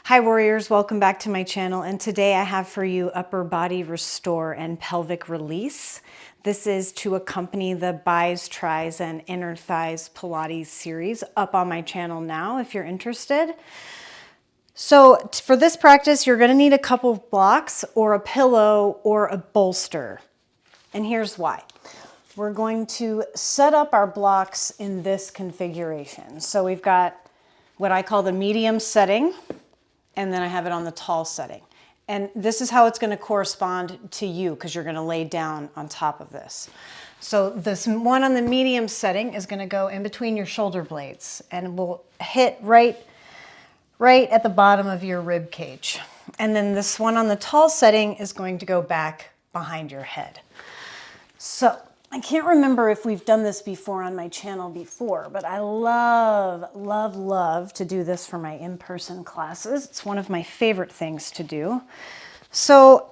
Hi warriors, welcome back to my channel, and today I have for you upper body restore and pelvic release. This is to accompany the Bis, Tris, and Inner Thighs Pilates series up on my channel now if you're interested. So for this practice, you're going to need a couple of blocks or a pillow or a bolster. And here's why. We're going to set up our blocks in this configuration. So we've got what I call the medium setting, and then I have it on the tall setting. And this is how it's going to correspond to you because you're going to lay down on top of this. So this one on the medium setting is going to go in between your shoulder blades and will hit right at the bottom of your rib cage. And then this one on the tall setting is going to go back behind your head. So I can't remember if we've done this before on my channel before, but I love to do this for my in-person classes. It's one of my favorite things to do. So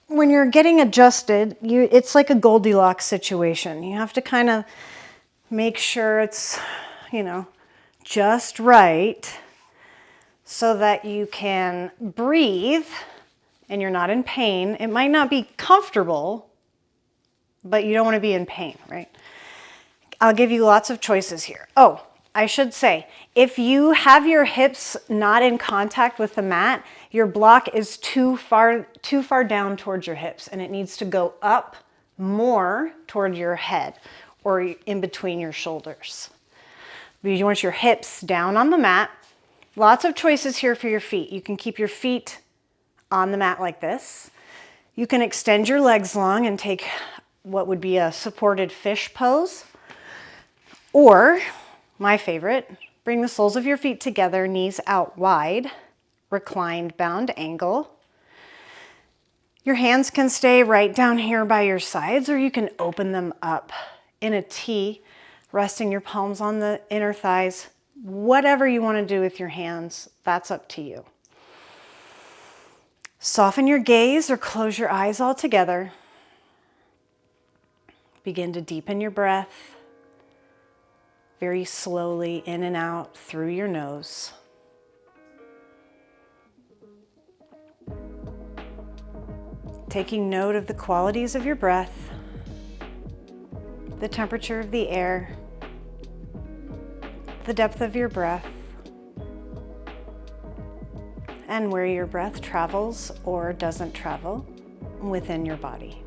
when you're getting adjusted, it's like a Goldilocks situation. You have to kind of make sure it's, just right so that you can breathe and you're not in pain. It might not be comfortable, but you don't want to be in pain, right? I'll give you lots of choices here. Oh, I should say, if you have your hips not in contact with the mat, your block is too far down towards your hips, and it needs to go up more toward your head or in between your shoulders. You want your hips down on the mat. Lots of choices here for your feet. You can keep your feet on the mat like this. You can extend your legs long and take what would be a supported fish pose. Or, my favorite, bring the soles of your feet together, knees out wide, reclined bound angle. Your hands can stay right down here by your sides, or you can open them up in a T, resting your palms on the inner thighs. Whatever you want to do with your hands, that's up to you. Soften your gaze or close your eyes altogether. Begin to deepen your breath very slowly in and out through your nose. Taking note of the qualities of your breath, the temperature of the air, the depth of your breath, and where your breath travels or doesn't travel within your body.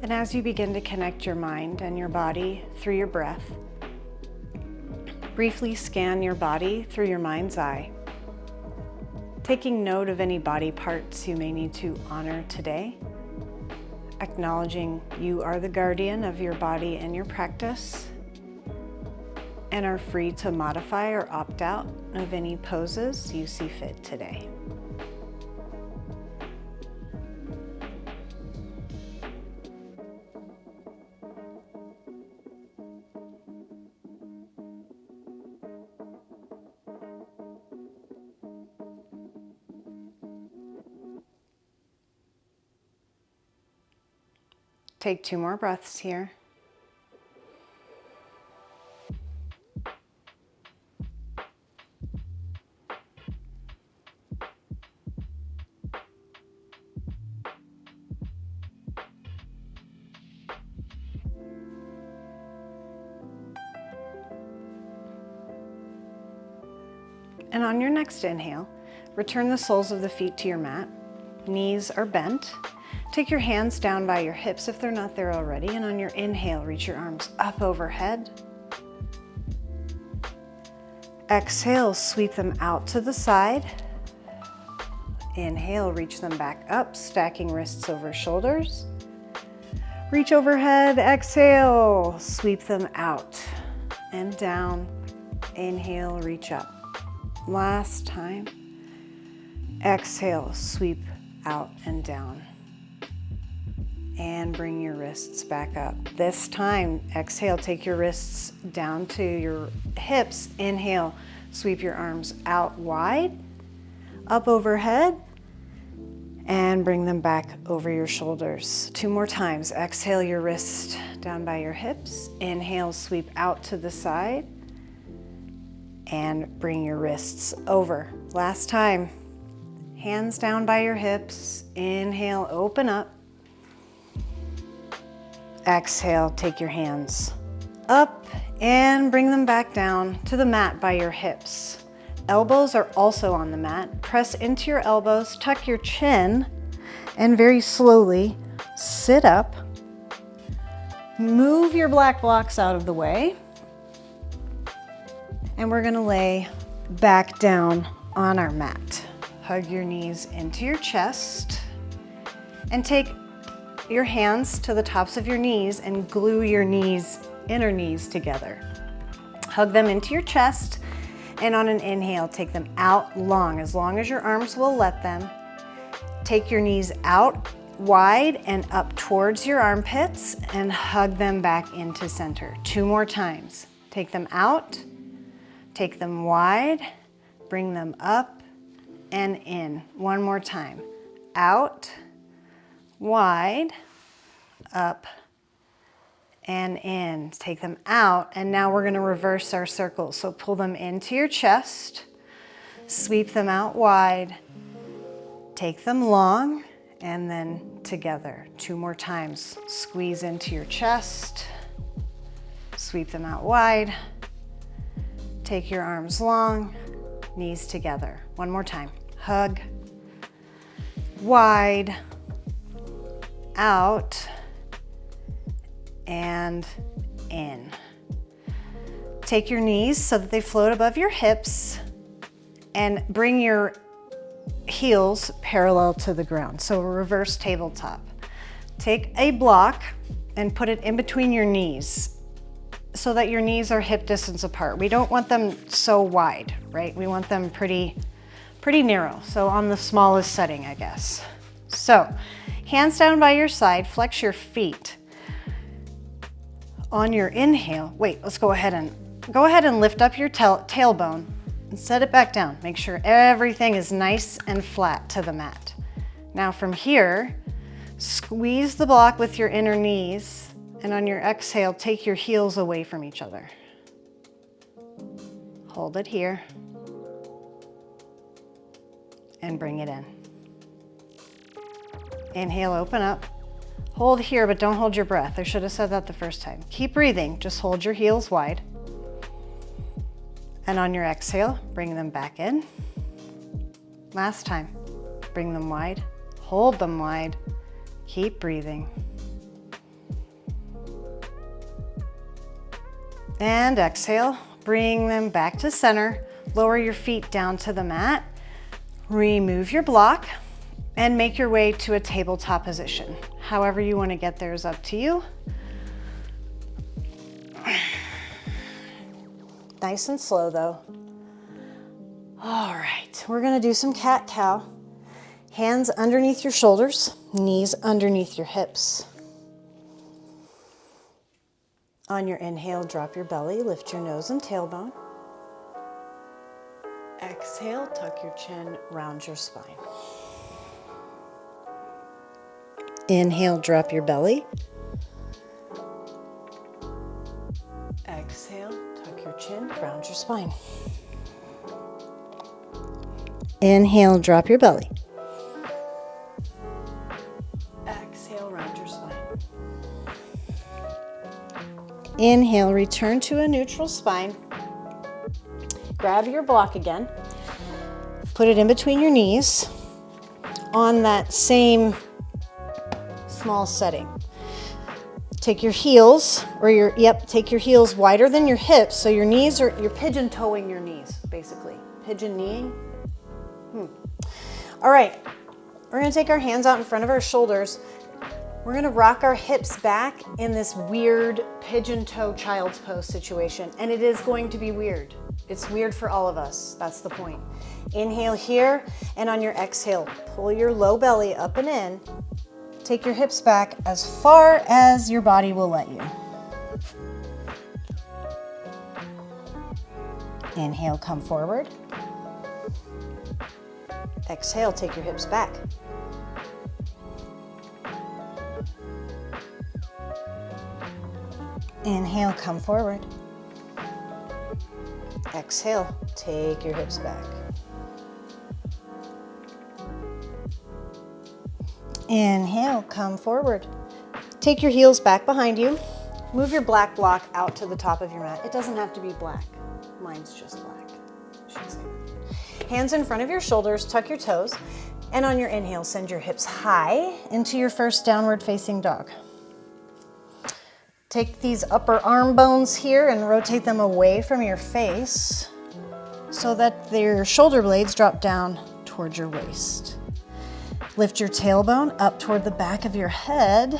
And as you begin to connect your mind and your body through your breath, briefly scan your body through your mind's eye, taking note of any body parts you may need to honor today, acknowledging you are the guardian of your body and your practice, and are free to modify or opt out of any poses you see fit today. Take 2 more breaths here. And on your next inhale, return the soles of the feet to your mat. Knees are bent. Take your hands down by your hips if they're not there already, and on your inhale, reach your arms up overhead. Exhale, sweep them out to the side. Inhale, reach them back up, stacking wrists over shoulders. Reach overhead, exhale, sweep them out and down. Inhale, reach up. Last time. Exhale, sweep out and down. And bring your wrists back up. This time, exhale, take your wrists down to your hips. Inhale, sweep your arms out wide, up overhead, and bring them back over your shoulders. 2 more times. Exhale your wrist down by your hips. Inhale, sweep out to the side, and bring your wrists over. Last time. Hands down by your hips. Inhale, open up. Exhale, take your hands up and bring them back down to the mat by your hips. Elbows are also on the mat. Press into your elbows, tuck your chin, and very slowly sit up. Move your black blocks out of the way. And we're gonna lay back down on our mat. Hug your knees into your chest and take your hands to the tops of your knees and glue your inner knees together. Hug them into your chest, and on an inhale, take them out long as your arms will let them. Take your knees out wide and up towards your armpits and hug them back into center. 2 more times. Take them out, take them wide, bring them up and in. 1 more time. Out, wide, up, and in. Take them out, and now we're going to reverse our circles. So pull them into your chest, sweep them out wide, take them long, and then together. 2 more times. Squeeze into your chest, sweep them out wide, take your arms long, knees together. 1 more time. Hug, wide, out, and in. Take your knees so that they float above your hips and bring your heels parallel to the ground. So a reverse tabletop. Take a block and put it in between your knees so that your knees are hip distance apart. We don't want them so wide, right? We want them pretty narrow. So on the smallest setting, I guess. So hands down by your side, flex your feet. On your inhale, let's go ahead and lift up your tailbone and set it back down. Make sure everything is nice and flat to the mat. Now from here, squeeze the block with your inner knees, and on your exhale, take your heels away from each other. Hold it here and bring it in. Inhale, open up. Hold here, but don't hold your breath. I should have said that the first time. Keep breathing, just hold your heels wide. And on your exhale, bring them back in. Last time, bring them wide, hold them wide, keep breathing. And exhale, bring them back to center. Lower your feet down to the mat. Remove your block and make your way to a tabletop position. However you want to get there is up to you. Nice and slow though. All right, we're gonna do some cat-cow. Hands underneath your shoulders, knees underneath your hips. On your inhale, drop your belly, lift your nose and tailbone. Exhale, tuck your chin, round your spine. Inhale, drop your belly. Exhale, tuck your chin, round your spine. Inhale, drop your belly. Exhale, round your spine. Inhale, return to a neutral spine. Grab your block again. Put it in between your knees on that same small setting. Take your heels, take your heels wider than your hips, so your knees you're pigeon toeing your knees, basically. Pigeon kneeing. All right, we're gonna take our hands out in front of our shoulders. We're gonna rock our hips back in this weird pigeon toe child's pose situation. And it is going to be weird. It's weird for all of us, that's the point. Inhale here, and on your exhale, pull your low belly up and in. Take your hips back as far as your body will let you. Inhale, come forward. Exhale, take your hips back. Inhale, come forward. Exhale, take your hips back. Inhale, come forward. Take your heels back behind you. Move your black block out to the top of your mat. It doesn't have to be black. Mine's just black. I should say that. Hands in front of your shoulders, tuck your toes, and on your inhale, send your hips high into your first downward facing dog. Take these upper arm bones here and rotate them away from your face so that your shoulder blades drop down towards your waist. Lift your tailbone up toward the back of your head.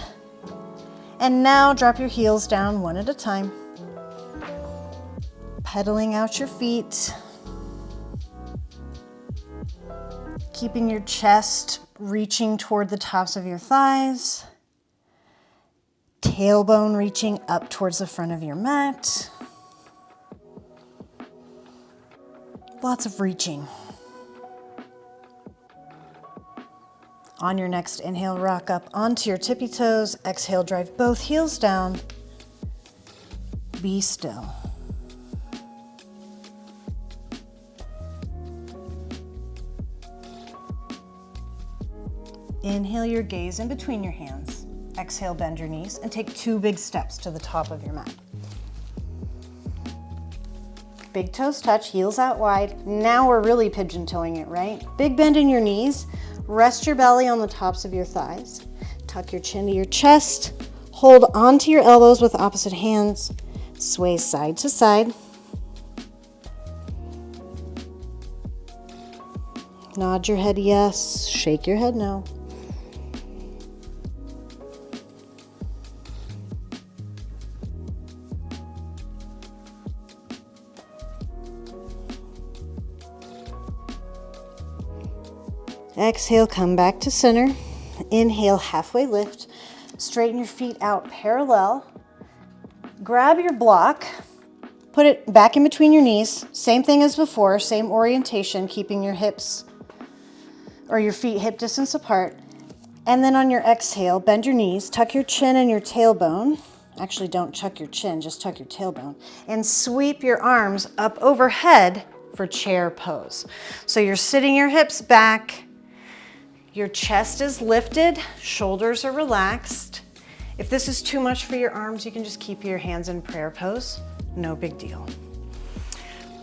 And now drop your heels down one at a time. Pedaling out your feet. Keeping your chest reaching toward the tops of your thighs. Tailbone reaching up towards the front of your mat. Lots of reaching. On your next inhale, rock up onto your tippy toes. Exhale, drive both heels down. Be still. Inhale your gaze in between your hands. Exhale, bend your knees and take 2 big steps to the top of your mat. Big toes touch, heels out wide. Now we're really pigeon toeing it, right? Big bend in your knees. Rest your belly on the tops of your thighs. Tuck your chin to your chest. Hold onto your elbows with opposite hands. Sway side to side. Nod your head yes, shake your head no. Exhale, come back to center. Inhale, halfway lift. Straighten your feet out parallel. Grab your block, put it back in between your knees. Same thing as before, same orientation, keeping your hips or your feet hip distance apart. And then on your exhale, bend your knees, tuck your chin and your tailbone. Actually, don't tuck your chin, just tuck your tailbone. And sweep your arms up overhead for chair pose. So you're sitting your hips back. Your chest is lifted, shoulders are relaxed. If this is too much for your arms, you can just keep your hands in prayer pose. No big deal.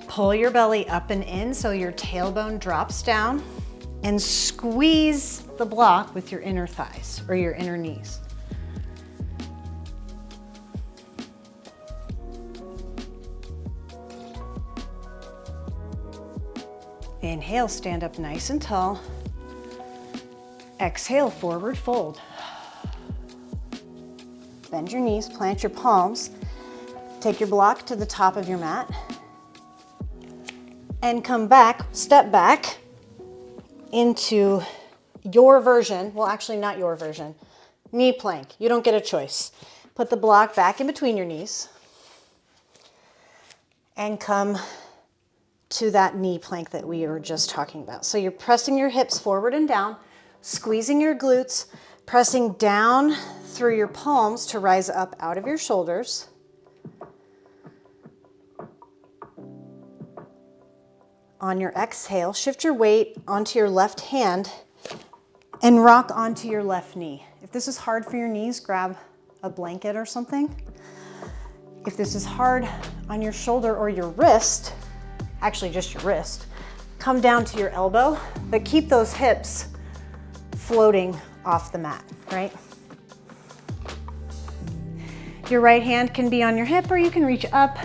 Pull your belly up and in so your tailbone drops down and squeeze the block with your inner thighs or your inner knees. Inhale, stand up nice and tall. Exhale, forward fold. Bend your knees, plant your palms. Take your block to the top of your mat. And come back, step back into your version. Well, actually not your version. Knee plank, you don't get a choice. Put the block back in between your knees. And come to that knee plank that we were just talking about. So you're pressing your hips forward and down, squeezing your glutes, pressing down through your palms to rise up out of your shoulders. On your exhale, shift your weight onto your left hand and rock onto your left knee. If this is hard for your knees, grab a blanket or something. If this is hard on your shoulder or your wrist, actually just your wrist, come down to your elbow, but keep those hips floating off the mat, right? Your right hand can be on your hip or you can reach up.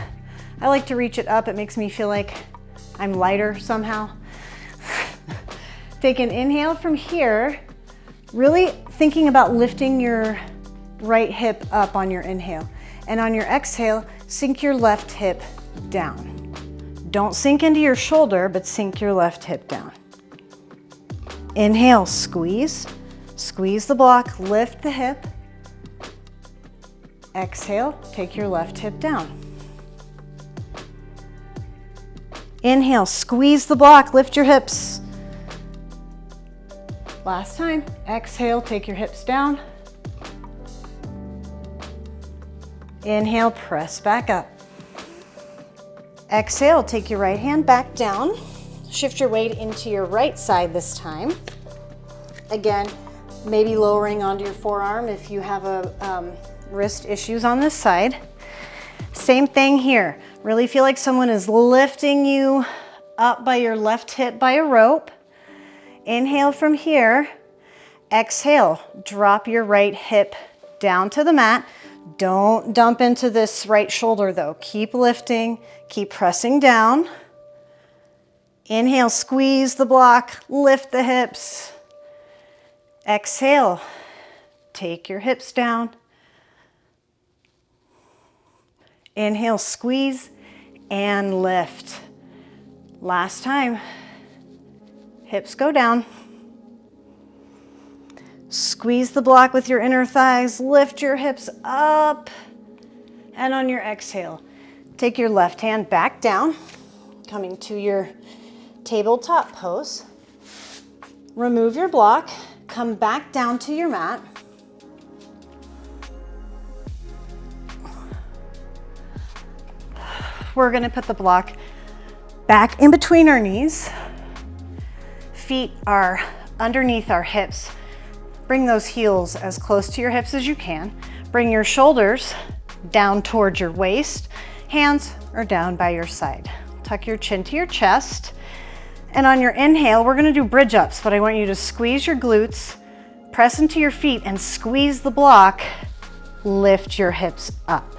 I like to reach it up. It makes me feel like I'm lighter somehow. Take an inhale from here, really thinking about lifting your right hip up on your inhale. And on your exhale, sink your left hip down. Don't sink into your shoulder, but sink your left hip down. Inhale, squeeze. Squeeze the block, lift the hip. Exhale, take your left hip down. Inhale, squeeze the block, lift your hips. Last time. Exhale, take your hips down. Inhale, press back up. Exhale, take your right hand back down. Shift your weight into your right side this time. Again, maybe lowering onto your forearm if you have wrist issues on this side. Same thing here. Really feel like someone is lifting you up by your left hip by a rope. Inhale from here. Exhale, drop your right hip down to the mat. Don't dump into this right shoulder though. Keep lifting, keep pressing down. Inhale, squeeze the block, lift the hips. Exhale, take your hips down. Inhale, squeeze and lift. Last time. Hips go down. Squeeze the block with your inner thighs, lift your hips up, and on your exhale, take your left hand back down, coming to your tabletop pose. Remove your block, come back down to your mat. We're gonna put the block back in between our knees. Feet are underneath our hips. Bring those heels as close to your hips as you can. Bring your shoulders down towards your waist. Hands are down by your side. Tuck your chin to your chest. And on your inhale, we're gonna do bridge ups, but I want you to squeeze your glutes, press into your feet and squeeze the block. Lift your hips up.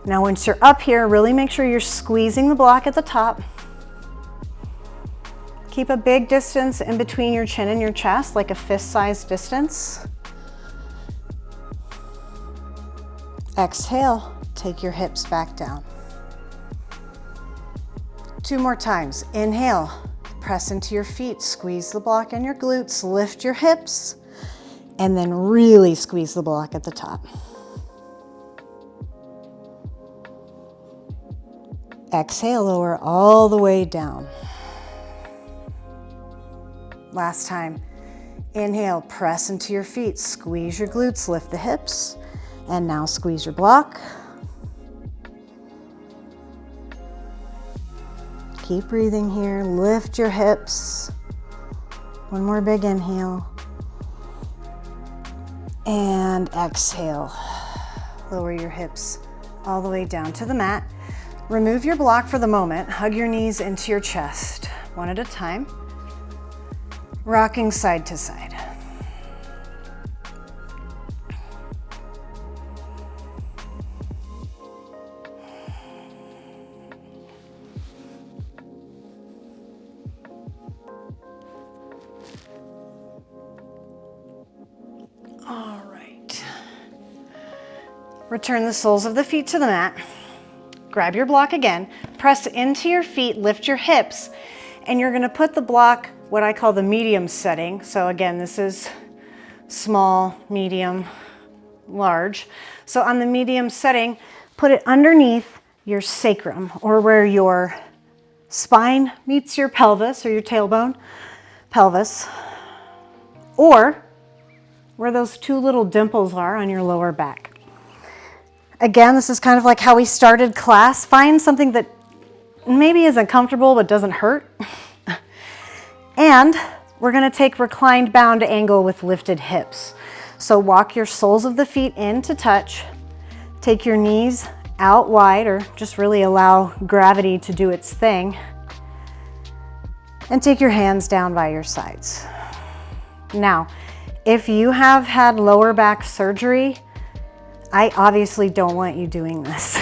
Now, once you're up here, really make sure you're squeezing the block at the top. Keep a big distance in between your chin and your chest, like a fist-sized distance. Exhale, take your hips back down. 2 more times. Inhale, press into your feet, squeeze the block and your glutes, lift your hips, and then really squeeze the block at the top. Exhale, lower all the way down. Last time. Inhale, press into your feet, squeeze your glutes, lift the hips, and now squeeze your block. Keep breathing here, lift your hips. One more big inhale. And exhale. Lower your hips all the way down to the mat. Remove your block for the moment. Hug your knees into your chest, one at a time. Rocking side to side. All right. Return the soles of the feet to the mat. Grab your block again, press into your feet, lift your hips, and you're gonna put the block what I call the medium setting. So again, this is small, medium, large. So on the medium setting, put it underneath your sacrum, or where your spine meets your pelvis or your tailbone, pelvis, or where those 2 little dimples are on your lower back. Again, this is kind of like how we started class. Find something that maybe isn't comfortable but doesn't hurt. And we're gonna take reclined bound angle with lifted hips. So walk your soles of the feet in to touch. Take your knees out wide, or just really allow gravity to do its thing. And take your hands down by your sides. Now, if you have had lower back surgery, I obviously don't want you doing this.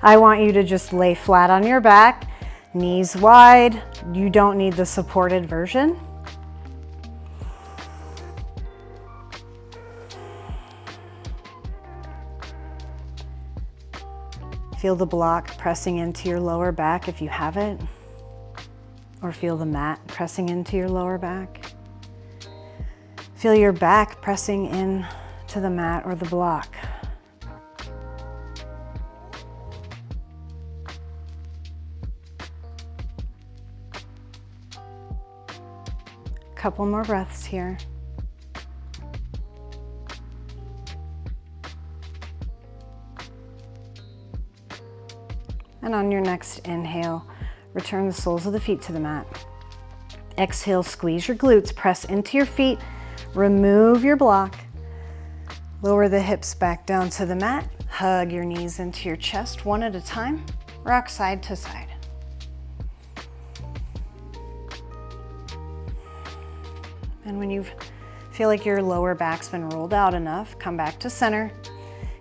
I want you to just lay flat on your back, Knees wide. You don't need the supported version. Feel the block pressing into your lower back if you have it, or feel the mat pressing into your lower back. Feel your back pressing in to the mat or the block. Couple more breaths here. And on your next inhale, return the soles of the feet to the mat. Exhale, squeeze your glutes, press into your feet, remove your block, lower the hips back down to the mat, hug your knees into your chest one at a time, rock side to side. And when you feel like your lower back's been rolled out enough, come back to center.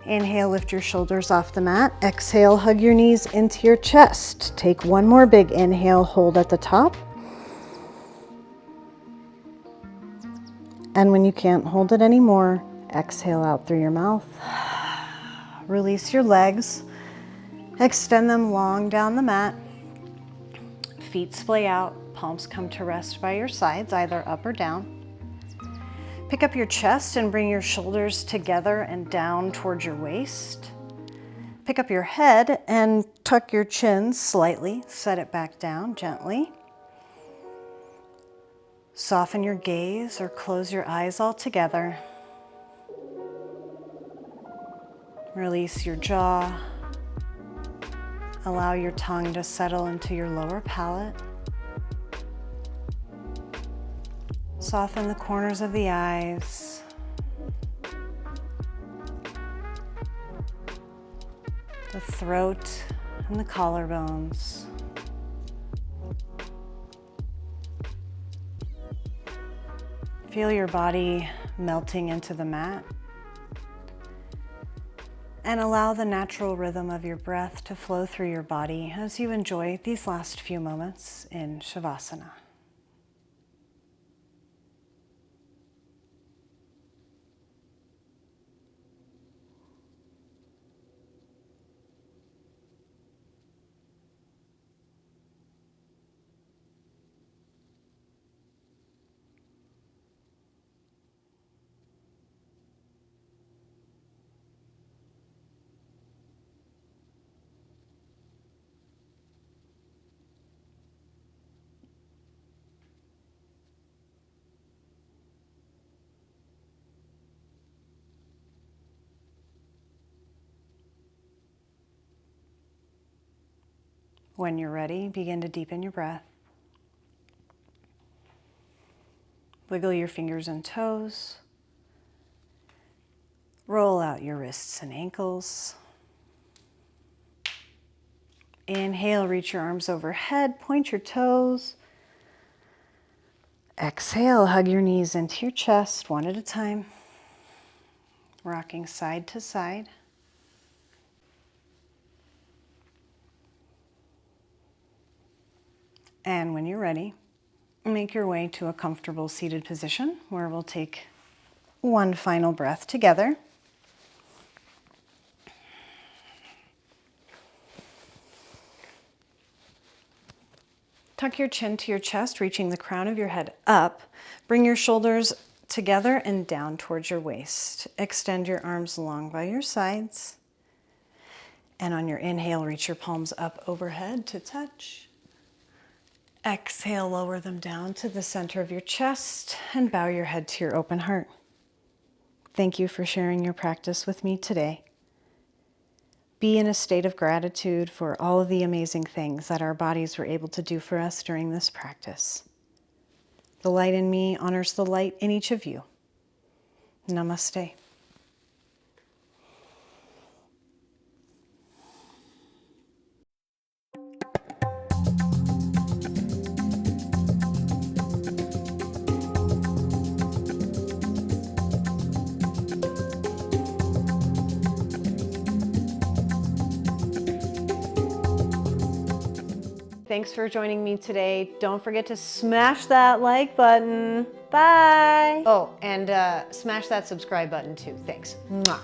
Inhale, lift your shoulders off the mat. Exhale, hug your knees into your chest. Take one more big inhale, hold at the top. And when you can't hold it anymore, exhale out through your mouth. Release your legs. Extend them long down the mat. Feet splay out, palms come to rest by your sides, either up or down. Pick up your chest and bring your shoulders together and down towards your waist. Pick up your head and tuck your chin slightly, set it back down gently. Soften your gaze or close your eyes altogether. Release your jaw. Allow your tongue to settle into your lower palate. Soften the corners of the eyes. The throat and the collarbones. Feel your body melting into the mat. And allow the natural rhythm of your breath to flow through your body as you enjoy these last few moments in Shavasana. When you're ready, begin to deepen your breath. Wiggle your fingers and toes. Roll out your wrists and ankles. Inhale, reach your arms overhead, point your toes. Exhale, hug your knees into your chest one at a time. Rocking side to side. And when you're ready, make your way to a comfortable seated position where we'll take one final breath together. Tuck your chin to your chest, reaching the crown of your head up. Bring your shoulders together and down towards your waist. Extend your arms long by your sides. And on your inhale, reach your palms up overhead to touch. Exhale, lower them down to the center of your chest and bow your head to your open heart. Thank you for sharing your practice with me today. Be in a state of gratitude for all of the amazing things that our bodies were able to do for us during this practice. The light in me honors the light in each of you. Namaste. Thanks for joining me today. Don't forget to smash that like button. Bye. Oh, and smash that subscribe button too. Thanks. Mwah.